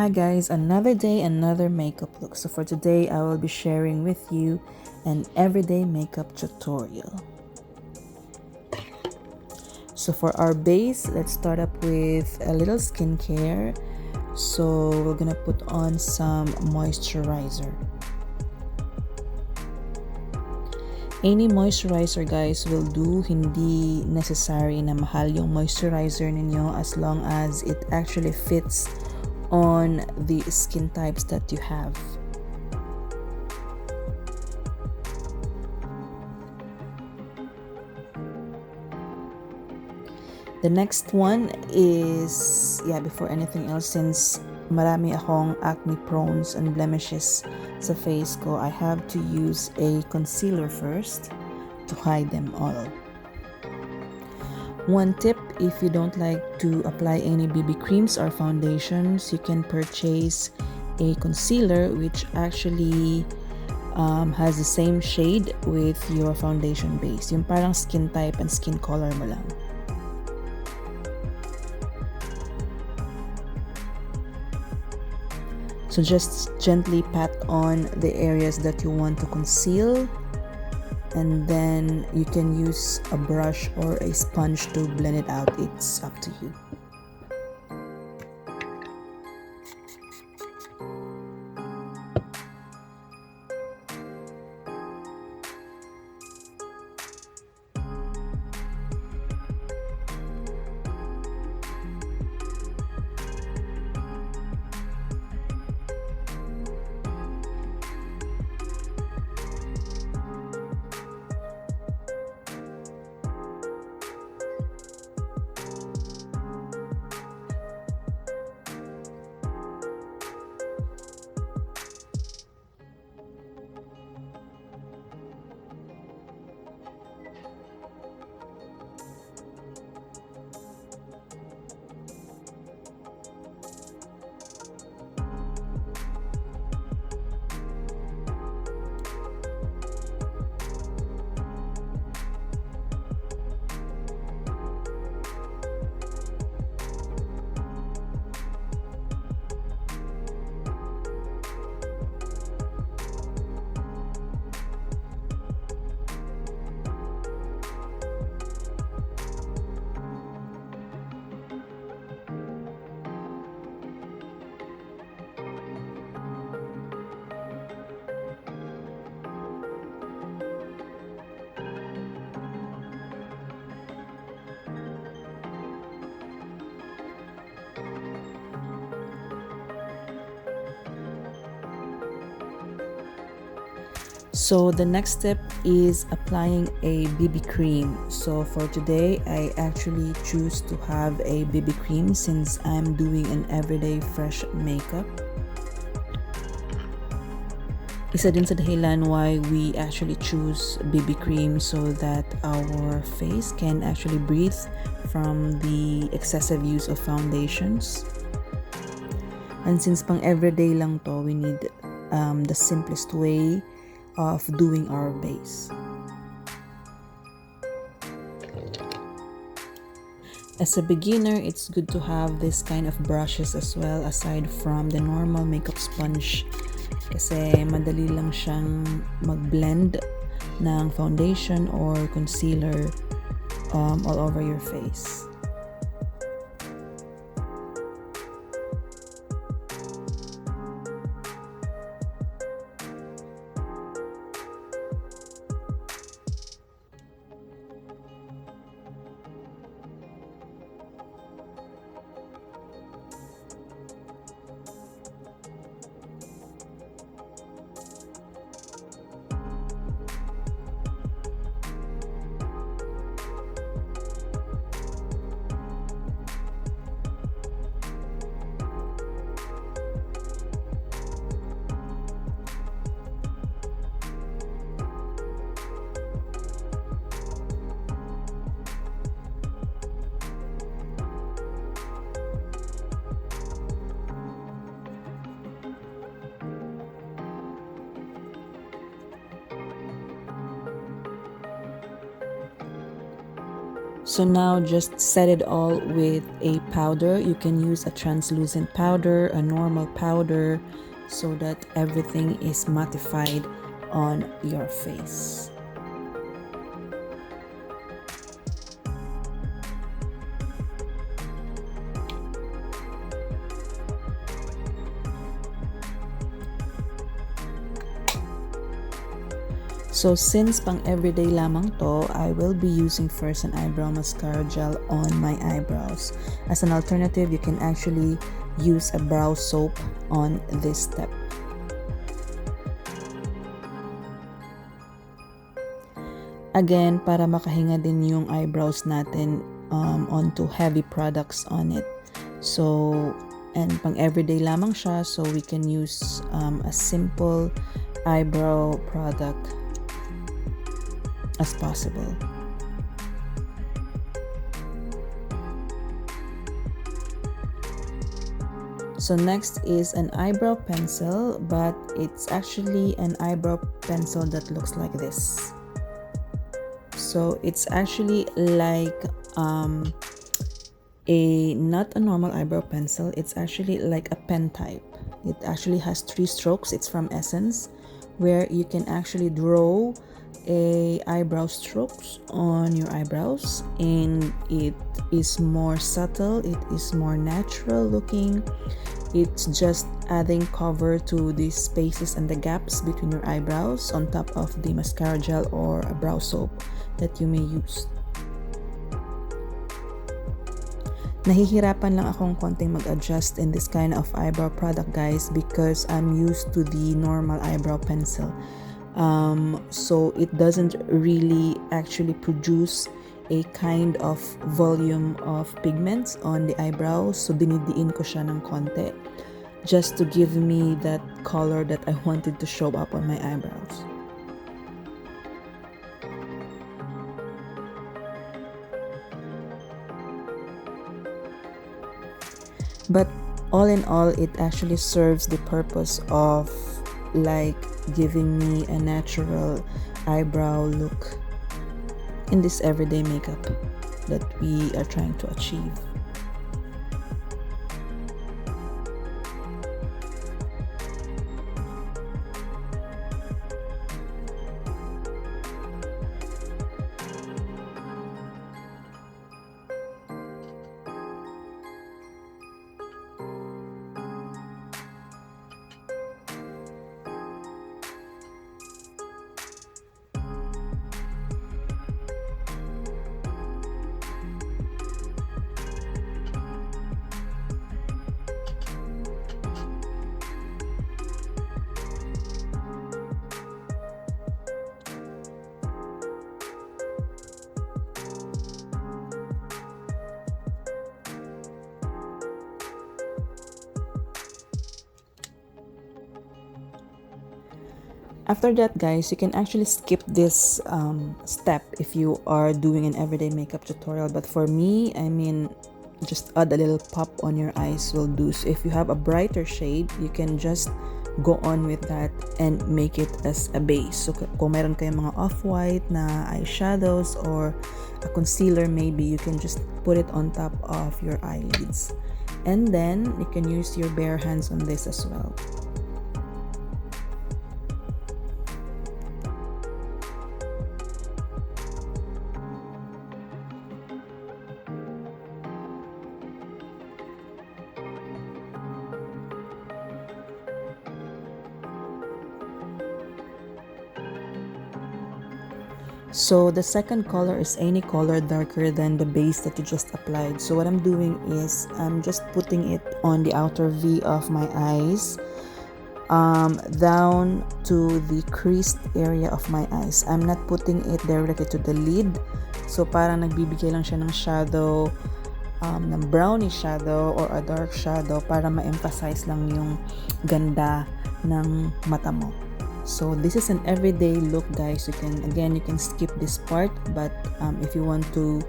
Hi guys, another day, another makeup look. So for today, I will be sharing with you an everyday makeup tutorial. So for our base, let's start up with a little skincare. So we're gonna put on some moisturizer. Any moisturizer guys will do, hindi necessary na mahal yung moisturizer ninyo as long as it actually fits on the skin types that you have. The next one is, before anything else, since marami akong acne prones and blemishes sa face ko, I have to use a concealer first to hide them all. One tip, if you don't like to apply any BB creams or foundations, you can purchase a concealer which actually has the same shade with your foundation base. Yung parang skin type and skin color mo lang. So just gently pat on the areas that you want to conceal, and then you can use a brush or a sponge to blend it out. It's up to you. So the next step is applying a BB cream. So for today, I actually choose to have a BB cream since I'm doing an everyday fresh makeup. Isa din sa dahilan why we actually choose BB cream, so that our face can actually breathe from the excessive use of foundations. And since pang everyday lang to, we need the simplest way of doing our base. As a beginner, it's good to have this kind of brushes as well, aside from the normal makeup sponge, kasi madali lang siyang mag-blend ng foundation or concealer all over your face. So now just set it all with a powder. You can use a translucent powder, a normal powder, so that everything is mattified on your face. So since pang everyday lamang to, I will be using first an Eyebrow Mascara Gel on my eyebrows. As an alternative, you can actually use a brow soap on this step. Again, para makahinga din yung eyebrows natin onto heavy products on it. So, and pang everyday lamang siya, so we can use a simple eyebrow product as possible. So next is an eyebrow pencil, but it's actually an eyebrow pencil that looks like this. So it's actually like not a normal eyebrow pencil, it's actually like a pen type. It actually has 3 strokes. It's from Essence, where you can actually draw eyebrow strokes on your eyebrows, and it is more subtle, it is more natural looking. It's just adding cover to the spaces and the gaps between your eyebrows on top of the mascara gel or a brow soap that you may use. Nahihirapan lang akong konting mag-adjust in this kind of eyebrow product, guys, because I'm used to the normal eyebrow pencil. So it doesn't really actually produce a kind of volume of pigments on the eyebrows. So dinidiin ko siya ng konti just to give me that color that I wanted to show up on my eyebrows. But all in all, it actually serves the purpose of like giving me a natural eyebrow look in this everyday makeup that we are trying to achieve. After that, guys, you can actually skip this step if you are doing an everyday makeup tutorial. But for me, I mean, just add a little pop on your eyes will do. So if you have a brighter shade, you can just go on with that and make it as a base. So kung meron kayong mga off-white na eyeshadows or a concealer, maybe you can just put it on top of your eyelids. And then you can use your bare hands on this as well. So the second color is any color darker than the base that you just applied. So what I'm doing is I'm just putting it on the outer V of my eyes, down to the creased area of my eyes. I'm not putting it directly to the lid. So parang nagbibigay lang siya ng shadow, ng brownish shadow or a dark shadow para ma-emphasize lang yung ganda ng mata mo. So this is an everyday look, guys. You can skip this part, but if you want to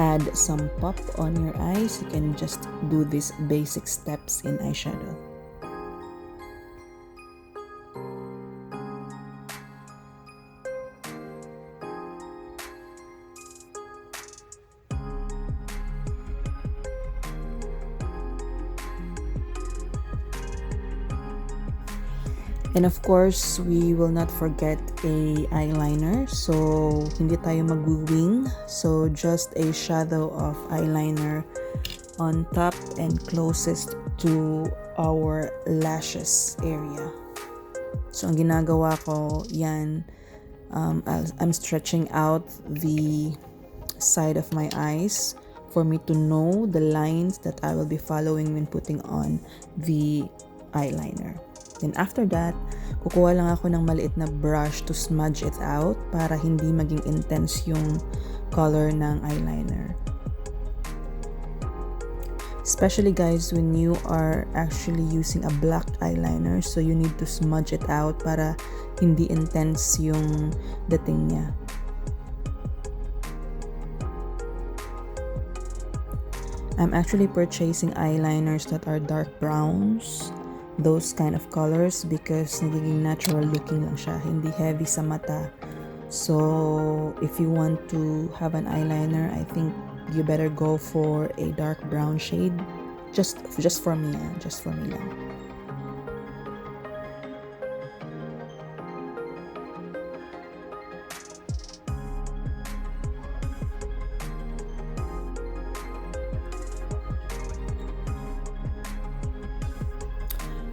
add some pop on your eyes, you can just do these basic steps in eyeshadow. And of course, we will not forget a eyeliner. So, hindi tayo mag-wing. So, just a shadow of eyeliner on top and closest to our lashes area. So, ang ginagawa ko, yan, I'm stretching out the side of my eyes for me to know the lines that I will be following when putting on the eyeliner. Then after that, kukuha lang ako ng maliit na brush to smudge it out para hindi maging intense yung color ng eyeliner. Especially guys, when you are actually using a black eyeliner, so you need to smudge it out para hindi intense yung dating niya. I'm actually purchasing eyeliners that are dark browns, those kind of colors, because nagiging natural looking lang siya, hindi heavy sa mata. So if you want to have an eyeliner, I think you better go for a dark brown shade. Just for me, just for me lang.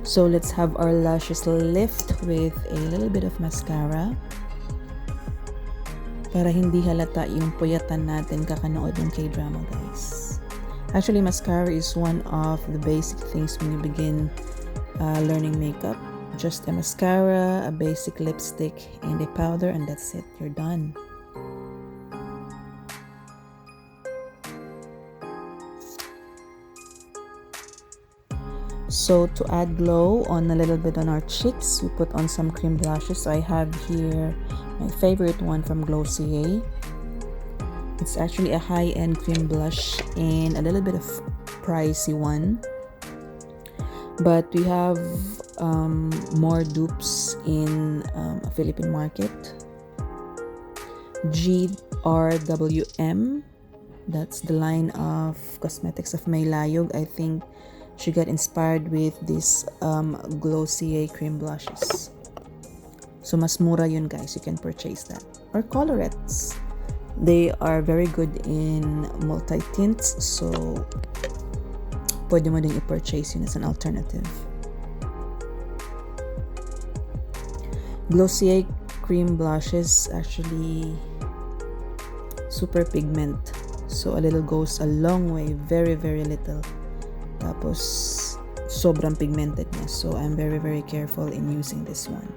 So let's have our lashes lift with a little bit of mascara para hindi halata yung puyatan natin kakanood ng K-drama, guys. Actually, mascara is one of the basic things when you begin learning makeup. Just a mascara, a basic lipstick, and a powder, and that's it. You're done. So to add glow on a little bit on our cheeks, we put on some cream blushes. So I have here my favorite one from Glossier. It's actually a high-end cream blush and a little bit of pricey one. But we have more dupes in a Philippine market. GRWM, that's the line of cosmetics of LiQWYD. I think she got inspired with these Glossier cream blushes. So mas mura yun, guys. You can purchase that. Or colorettes. They are very good in multi-tints. So pwede mo din i-purchase yun as an alternative. Glossier cream blushes actually super pigment. So a little goes a long way. Very, very little. Tapos, sobrang pigmented niya. So, I'm very, very careful in using this one.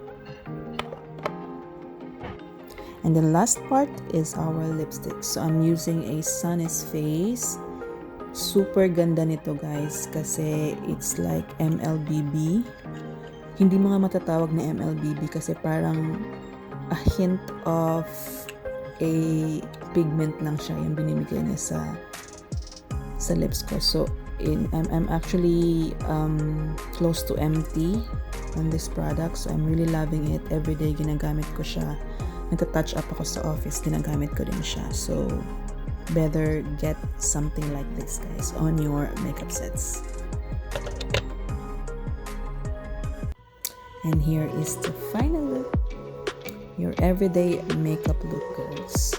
And the last part is our lipstick. So, I'm using a Sunnies face. Super ganda nito, guys. Kasi, it's like MLBB. Hindi mo nga matatawag na MLBB kasi parang a hint of a pigment lang siya yung binibigay niya sa lips ko. So, I'm actually close to empty on this product, so I'm really loving it. Every day ginagamit ko siya. Nagta-touch up ako sa office, ginagamit ko din siya. So better get something like this, guys, on your makeup sets. And here is the final look. Your everyday makeup look, girls.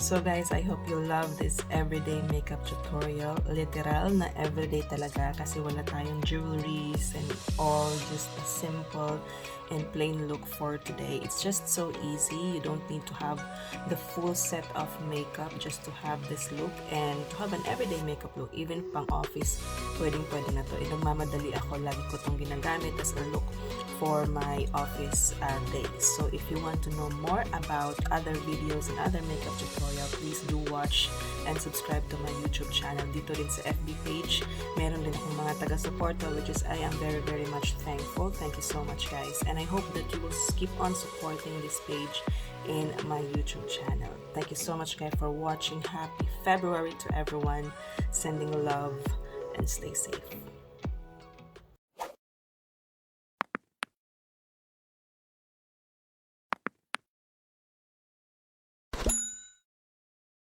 So guys, I hope you love this everyday makeup tutorial. Literal na everyday talaga kasi wala tayong jewelries and all, just a simple and plain look for today. It's just so easy. You don't need to have the full set of makeup just to have this look and to have an everyday makeup look. Even pang office, pwede na to. Nagmamadali ako, lagi ko itong ginagamit as a look for my office days. So if you want to know more about other videos and other makeup tutorial, please do watch and subscribe to my YouTube channel. Dito rin sa FB page, meron din akong mga taga-suporta, which is I am very, very much thankful. Thank you so much, guys. And I hope that you will keep on supporting this page in my YouTube channel. Thank you so much, guys, for watching. Happy February to everyone. Sending love and stay safe.